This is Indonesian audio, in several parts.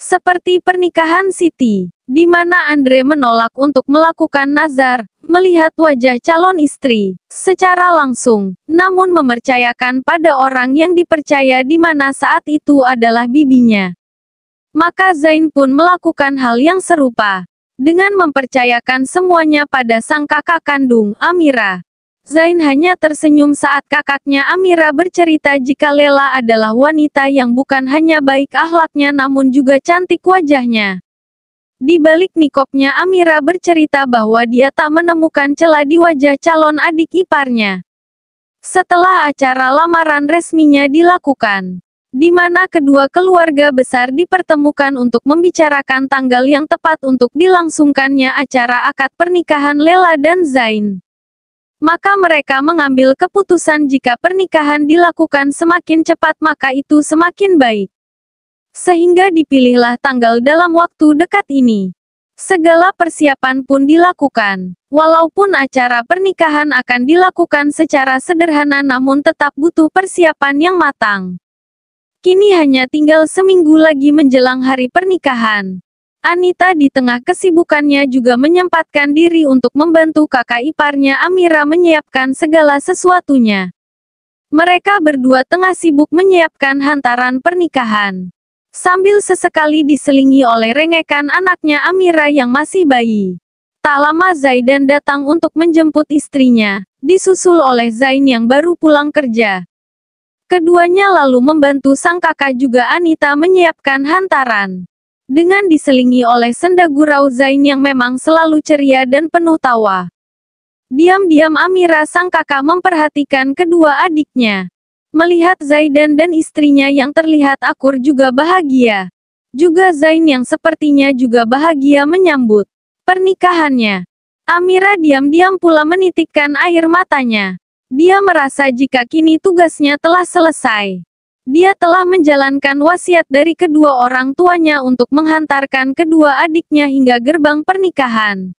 Seperti pernikahan Siti, di mana Andre menolak untuk melakukan nazar, melihat wajah calon istri secara langsung, namun mempercayakan pada orang yang dipercaya di mana saat itu adalah bibinya. Maka Zain pun melakukan hal yang serupa, dengan mempercayakan semuanya pada sang kakak kandung, Amira. Zain hanya tersenyum saat kakaknya Amira bercerita jika Lela adalah wanita yang bukan hanya baik akhlaknya namun juga cantik wajahnya. Di balik nikopnya Amira bercerita bahwa dia tak menemukan celah di wajah calon adik iparnya. Setelah acara lamaran resminya dilakukan, di mana kedua keluarga besar dipertemukan untuk membicarakan tanggal yang tepat untuk dilangsungkannya acara akad pernikahan Lela dan Zain. Maka mereka mengambil keputusan jika pernikahan dilakukan semakin cepat maka itu semakin baik. Sehingga dipilihlah tanggal dalam waktu dekat ini. Segala persiapan pun dilakukan. Walaupun acara pernikahan akan dilakukan secara sederhana namun tetap butuh persiapan yang matang. Kini hanya tinggal seminggu lagi menjelang hari pernikahan. Anita di tengah kesibukannya juga menyempatkan diri untuk membantu kakak iparnya Amira menyiapkan segala sesuatunya. Mereka berdua tengah sibuk menyiapkan hantaran pernikahan. Sambil sesekali diselingi oleh rengekan anaknya Amira yang masih bayi. Tak lama Zaidan datang untuk menjemput istrinya, disusul oleh Zain yang baru pulang kerja. Keduanya lalu membantu sang kakak juga Anita menyiapkan hantaran. Dengan diselingi oleh senda gurau Zain yang memang selalu ceria dan penuh tawa. Diam-diam Amira sang kakak memperhatikan kedua adiknya. Melihat Zaidan dan istrinya yang terlihat akur juga bahagia. Juga Zain yang sepertinya juga bahagia menyambut pernikahannya. Amira diam-diam pula menitikkan air matanya. Dia merasa jika kini tugasnya telah selesai. Dia telah menjalankan wasiat dari kedua orang tuanya untuk menghantarkan kedua adiknya hingga gerbang pernikahan.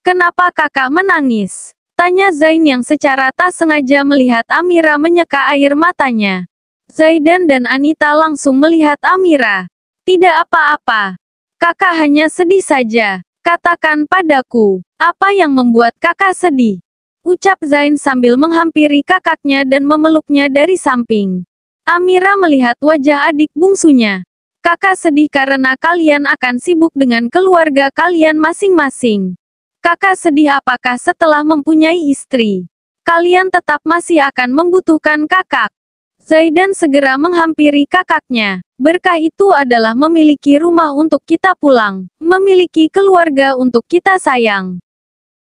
"Kenapa kakak menangis?" tanya Zain yang secara tak sengaja melihat Amira menyeka air matanya. Zaidan dan Anita langsung melihat Amira. "Tidak apa-apa. Kakak hanya sedih saja. Katakan padaku, apa yang membuat kakak sedih?" ucap Zain sambil menghampiri kakaknya dan memeluknya dari samping. Amira melihat wajah adik bungsunya. "Kakak sedih karena kalian akan sibuk dengan keluarga kalian masing-masing. Kakak sedih apakah setelah mempunyai istri, kalian tetap masih akan membutuhkan kakak?" Zaidan segera menghampiri kakaknya. "Berkah itu adalah memiliki rumah untuk kita pulang, memiliki keluarga untuk kita sayang.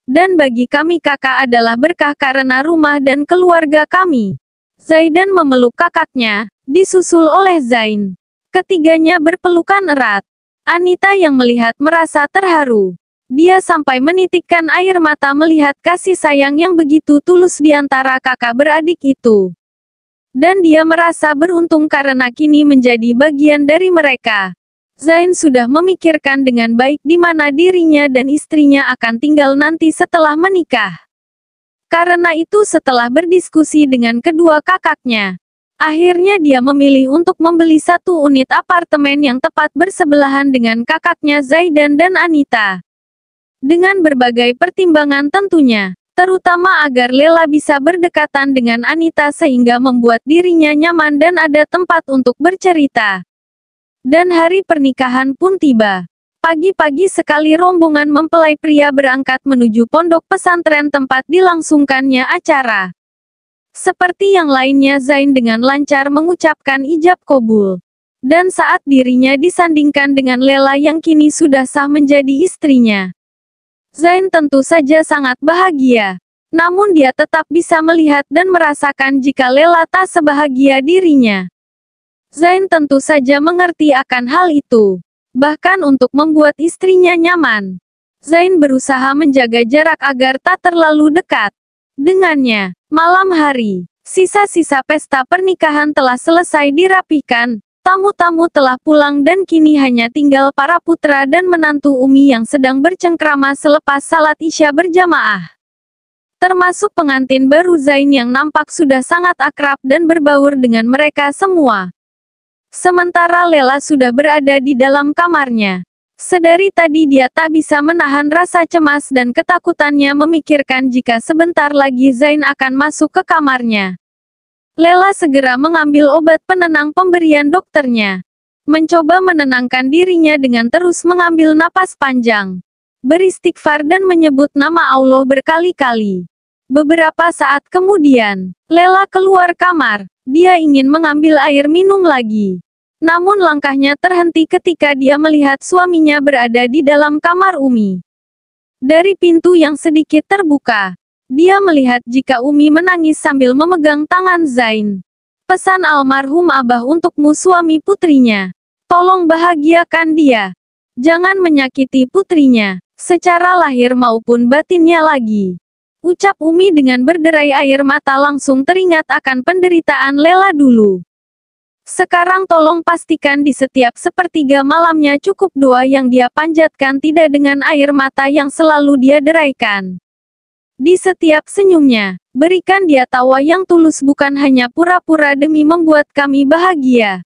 Dan bagi kami kakak adalah berkah karena rumah dan keluarga kami." Zaidan memeluk kakaknya, disusul oleh Zain. Ketiganya berpelukan erat. Anita yang melihat merasa terharu. Dia sampai menitikkan air mata melihat kasih sayang yang begitu tulus di antara kakak beradik itu. Dan dia merasa beruntung karena kini menjadi bagian dari mereka. Zain sudah memikirkan dengan baik di mana dirinya dan istrinya akan tinggal nanti setelah menikah. Karena itu setelah berdiskusi dengan kedua kakaknya, akhirnya dia memilih untuk membeli satu unit apartemen yang tepat bersebelahan dengan kakaknya Zaidan dan Anita. Dengan berbagai pertimbangan tentunya, terutama agar Lela bisa berdekatan dengan Anita sehingga membuat dirinya nyaman dan ada tempat untuk bercerita. Dan hari pernikahan pun tiba. Pagi-pagi sekali rombongan mempelai pria berangkat menuju pondok pesantren tempat dilangsungkannya acara. Seperti yang lainnya Zain dengan lancar mengucapkan ijab kabul. Dan saat dirinya disandingkan dengan Lela yang kini sudah sah menjadi istrinya, Zain tentu saja sangat bahagia. Namun dia tetap bisa melihat dan merasakan jika Lela tak sebahagia dirinya. Zain tentu saja mengerti akan hal itu. Bahkan untuk membuat istrinya nyaman, Zain berusaha menjaga jarak agar tak terlalu dekat dengannya. Malam hari, sisa-sisa pesta pernikahan telah selesai dirapihkan, tamu-tamu telah pulang dan kini hanya tinggal para putra dan menantu Umi yang sedang bercengkrama selepas salat Isya berjamaah. Termasuk pengantin baru Zain yang nampak sudah sangat akrab dan berbaur dengan mereka semua. Sementara Lela sudah berada di dalam kamarnya. Sedari tadi dia tak bisa menahan rasa cemas dan ketakutannya memikirkan jika sebentar lagi Zain akan masuk ke kamarnya. Lela segera mengambil obat penenang pemberian dokternya. Mencoba menenangkan dirinya dengan terus mengambil napas panjang. Beristighfar dan menyebut nama Allah berkali-kali. Beberapa saat kemudian, Lela keluar kamar. Dia ingin mengambil air minum lagi. Namun langkahnya terhenti ketika dia melihat suaminya berada di dalam kamar Umi. Dari pintu yang sedikit terbuka, dia melihat jika Umi menangis sambil memegang tangan Zain. Pesan almarhum Abah untukmu suami putrinya. Tolong bahagiakan dia. Jangan menyakiti putrinya, secara lahir maupun batinnya lagi. Ucap Umi dengan berderai air mata langsung teringat akan penderitaan Lela dulu. Sekarang tolong pastikan di setiap sepertiga malamnya cukup doa yang dia panjatkan tidak dengan air mata yang selalu dia deraikan. Di setiap senyumnya, berikan dia tawa yang tulus bukan hanya pura-pura demi membuat kami bahagia.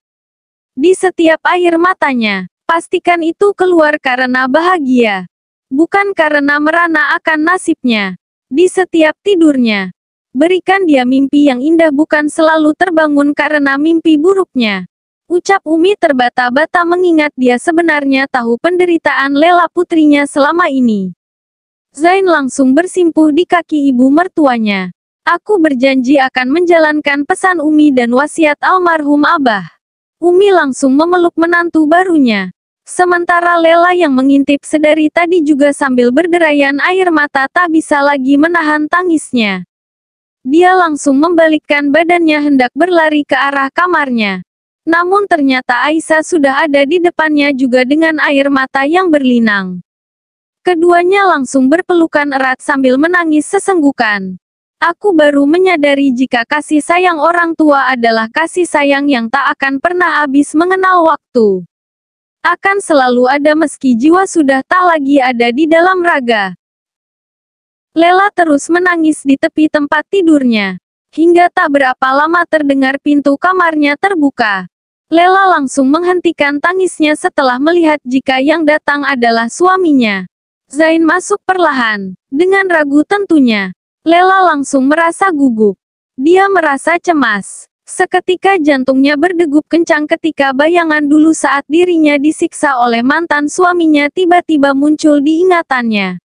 Di setiap air matanya, pastikan itu keluar karena bahagia. Bukan karena merana akan nasibnya. Di setiap tidurnya, berikan dia mimpi yang indah bukan selalu terbangun karena mimpi buruknya. Ucap Umi terbata-bata mengingat dia sebenarnya tahu penderitaan Lela putrinya selama ini. Zain langsung bersimpuh di kaki ibu mertuanya. Aku berjanji akan menjalankan pesan Umi dan wasiat almarhum Abah. Umi langsung memeluk menantu barunya. Sementara Lela yang mengintip sedari tadi juga sambil berderayan air mata tak bisa lagi menahan tangisnya. Dia langsung membalikkan badannya hendak berlari ke arah kamarnya. Namun ternyata Aisyah sudah ada di depannya juga dengan air mata yang berlinang. Keduanya langsung berpelukan erat sambil menangis sesenggukan. Aku baru menyadari jika kasih sayang orang tua adalah kasih sayang yang tak akan pernah habis mengenal waktu. Akan selalu ada meski jiwa sudah tak lagi ada di dalam raga. Lela terus menangis di tepi tempat tidurnya. Hingga tak berapa lama terdengar pintu kamarnya terbuka. Lela langsung menghentikan tangisnya setelah melihat jika yang datang adalah suaminya. Zain masuk perlahan, dengan ragu tentunya. Lela langsung merasa gugup. Dia merasa cemas. Seketika jantungnya berdegup kencang ketika bayangan dulu saat dirinya disiksa oleh mantan suaminya tiba-tiba muncul di ingatannya.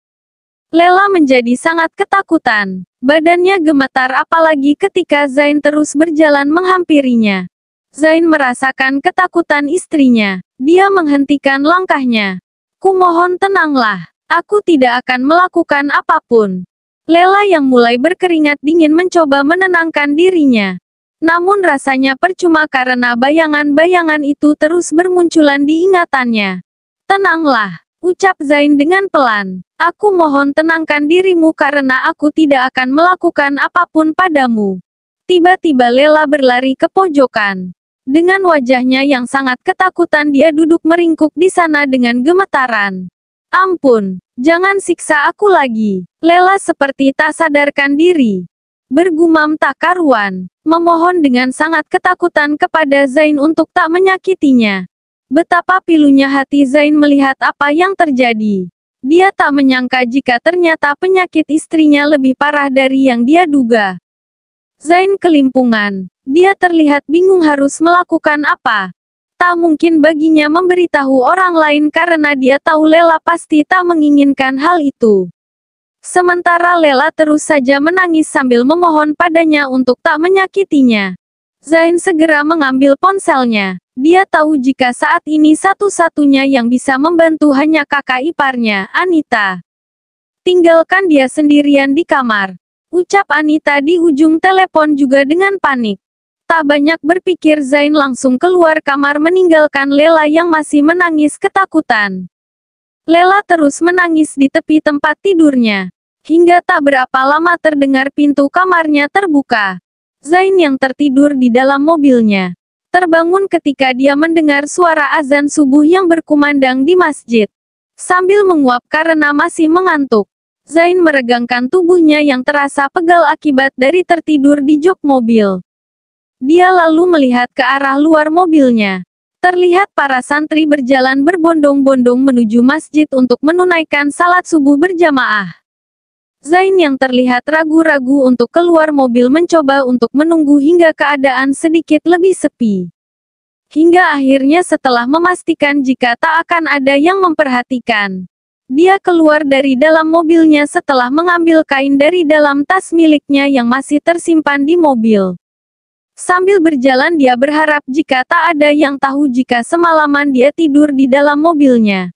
Lela menjadi sangat ketakutan. Badannya gemetar apalagi ketika Zain terus berjalan menghampirinya. Zain merasakan ketakutan istrinya. Dia menghentikan langkahnya. Kumohon tenanglah. Aku tidak akan melakukan apapun. Lela yang mulai berkeringat dingin mencoba menenangkan dirinya. Namun rasanya percuma karena bayangan-bayangan itu terus bermunculan di ingatannya. Tenanglah, ucap Zain dengan pelan. Aku mohon tenangkan dirimu karena aku tidak akan melakukan apapun padamu. Tiba-tiba Lela berlari ke pojokan. Dengan wajahnya yang sangat ketakutan dia duduk meringkuk di sana dengan gemetaran. Ampun, jangan siksa aku lagi. Lela seperti tak sadarkan diri. Bergumam tak karuan, memohon dengan sangat ketakutan kepada Zain untuk tak menyakitinya. Betapa pilunya hati Zain melihat apa yang terjadi. Dia tak menyangka jika ternyata penyakit istrinya lebih parah dari yang dia duga. Zain kelimpungan. Dia terlihat bingung harus melakukan apa. Tak mungkin baginya memberitahu orang lain karena dia tahu Lela pasti tak menginginkan hal itu. Sementara Lela terus saja menangis sambil memohon padanya untuk tak menyakitinya. Zain segera mengambil ponselnya. Dia tahu jika saat ini satu-satunya yang bisa membantu hanya kakak iparnya, Anita. Tinggalkan dia sendirian di kamar. Ucap Anita di ujung telepon juga dengan panik. Tak banyak berpikir Zain langsung keluar kamar meninggalkan Lela yang masih menangis ketakutan. Lela terus menangis di tepi tempat tidurnya. Hingga tak berapa lama terdengar pintu kamarnya terbuka. Zain yang tertidur di dalam mobilnya terbangun ketika dia mendengar suara azan subuh yang berkumandang di masjid. Sambil menguap karena masih mengantuk, Zain meregangkan tubuhnya yang terasa pegal akibat dari tertidur di jok mobil. Dia lalu melihat ke arah luar mobilnya. Terlihat para santri berjalan berbondong-bondong menuju masjid untuk menunaikan salat subuh berjamaah. Zain yang terlihat ragu-ragu untuk keluar mobil mencoba untuk menunggu hingga keadaan sedikit lebih sepi. Hingga akhirnya setelah memastikan jika tak akan ada yang memperhatikan, dia keluar dari dalam mobilnya setelah mengambil kain dari dalam tas miliknya yang masih tersimpan di mobil. Sambil berjalan dia berharap jika tak ada yang tahu jika semalaman dia tidur di dalam mobilnya.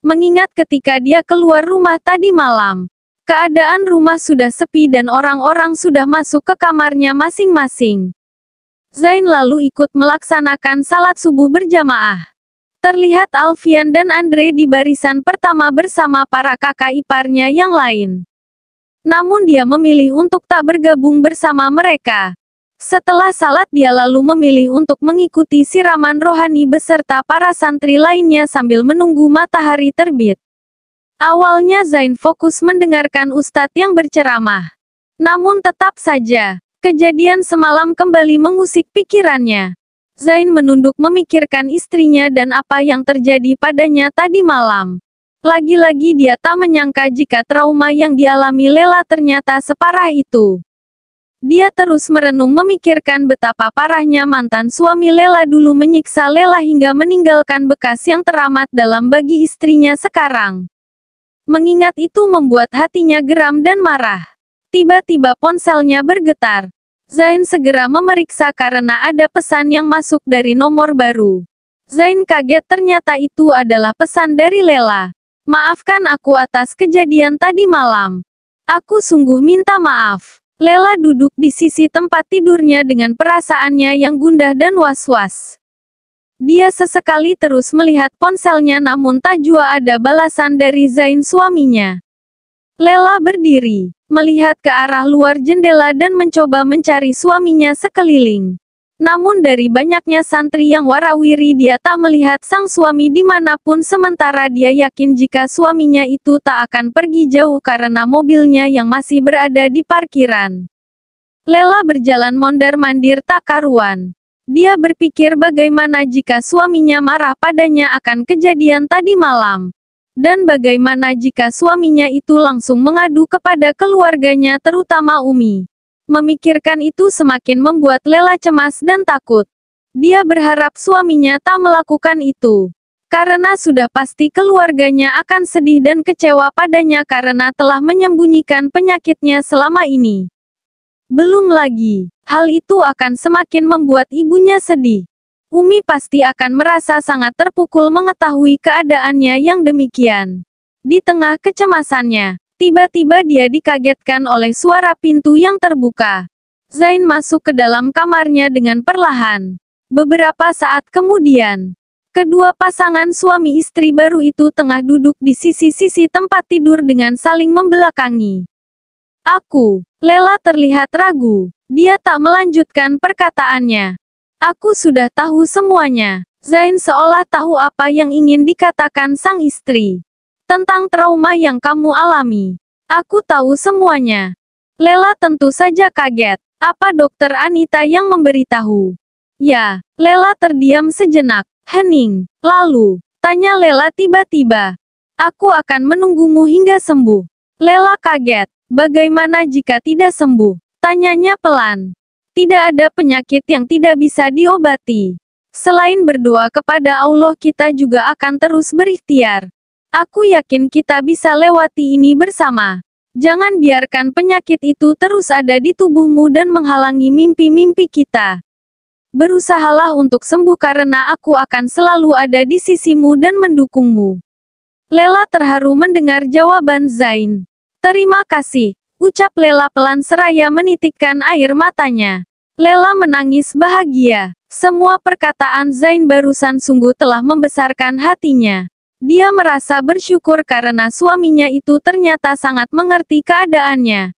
Mengingat ketika dia keluar rumah tadi malam, keadaan rumah sudah sepi dan orang-orang sudah masuk ke kamarnya masing-masing. Zain lalu ikut melaksanakan salat subuh berjamaah. Terlihat Alfian dan Andre di barisan pertama bersama para kakak iparnya yang lain. Namun dia memilih untuk tak bergabung bersama mereka. Setelah salat dia lalu memilih untuk mengikuti siraman rohani beserta para santri lainnya sambil menunggu matahari terbit. Awalnya Zain fokus mendengarkan ustadz yang berceramah. Namun tetap saja, kejadian semalam kembali mengusik pikirannya. Zain menunduk memikirkan istrinya dan apa yang terjadi padanya tadi malam. Lagi-lagi dia tak menyangka jika trauma yang dialami Lela ternyata separah itu. Dia terus merenung memikirkan betapa parahnya mantan suami Lela dulu menyiksa Lela hingga meninggalkan bekas yang teramat dalam bagi istrinya sekarang. Mengingat itu membuat hatinya geram dan marah. Tiba-tiba ponselnya bergetar. Zain segera memeriksa karena ada pesan yang masuk dari nomor baru. Zain kaget ternyata itu adalah pesan dari Lela. Maafkan aku atas kejadian tadi malam. Aku sungguh minta maaf. Lela duduk di sisi tempat tidurnya dengan perasaannya yang gundah dan was-was. Dia sesekali terus melihat ponselnya namun tak jua ada balasan dari Zain suaminya. Lela berdiri, melihat ke arah luar jendela dan mencoba mencari suaminya sekeliling. Namun dari banyaknya santri yang warawiri dia tak melihat sang suami dimanapun sementara dia yakin jika suaminya itu tak akan pergi jauh karena mobilnya yang masih berada di parkiran. Lela berjalan mondar-mandir tak karuan. Dia berpikir bagaimana jika suaminya marah padanya akan kejadian tadi malam. Dan bagaimana jika suaminya itu langsung mengadu kepada keluarganya terutama Umi. Memikirkan itu semakin membuat Lela cemas dan takut. Dia berharap suaminya tak melakukan itu. Karena sudah pasti keluarganya akan sedih dan kecewa padanya karena telah menyembunyikan penyakitnya selama ini. Belum lagi, hal itu akan semakin membuat ibunya sedih. Umi pasti akan merasa sangat terpukul mengetahui keadaannya yang demikian. Di tengah kecemasannya, tiba-tiba dia dikagetkan oleh suara pintu yang terbuka. Zain masuk ke dalam kamarnya dengan perlahan. Beberapa saat kemudian, kedua pasangan suami istri baru itu tengah duduk di sisi-sisi tempat tidur dengan saling membelakangi. Lela terlihat ragu. Dia tak melanjutkan perkataannya. Aku sudah tahu semuanya. Zain seolah tahu apa yang ingin dikatakan sang istri. Tentang trauma yang kamu alami. Aku tahu semuanya. Lela tentu saja kaget. Apa dokter Anita yang memberitahu? Ya, Lela terdiam sejenak. Hening. Lalu, tanya Lela tiba-tiba. Aku akan menunggumu hingga sembuh. Lela kaget. Bagaimana jika tidak sembuh? Tanyanya pelan. Tidak ada penyakit yang tidak bisa diobati. Selain berdoa kepada Allah kita juga akan terus berikhtiar. Aku yakin kita bisa lewati ini bersama. Jangan biarkan penyakit itu terus ada di tubuhmu dan menghalangi mimpi-mimpi kita. Berusahalah untuk sembuh karena aku akan selalu ada di sisimu dan mendukungmu. Lela terharu mendengar jawaban Zain. Terima kasih, ucap Lela pelan seraya menitikkan air matanya. Lela menangis bahagia. Semua perkataan Zain barusan sungguh telah membesarkan hatinya. Dia merasa bersyukur karena suaminya itu ternyata sangat mengerti keadaannya.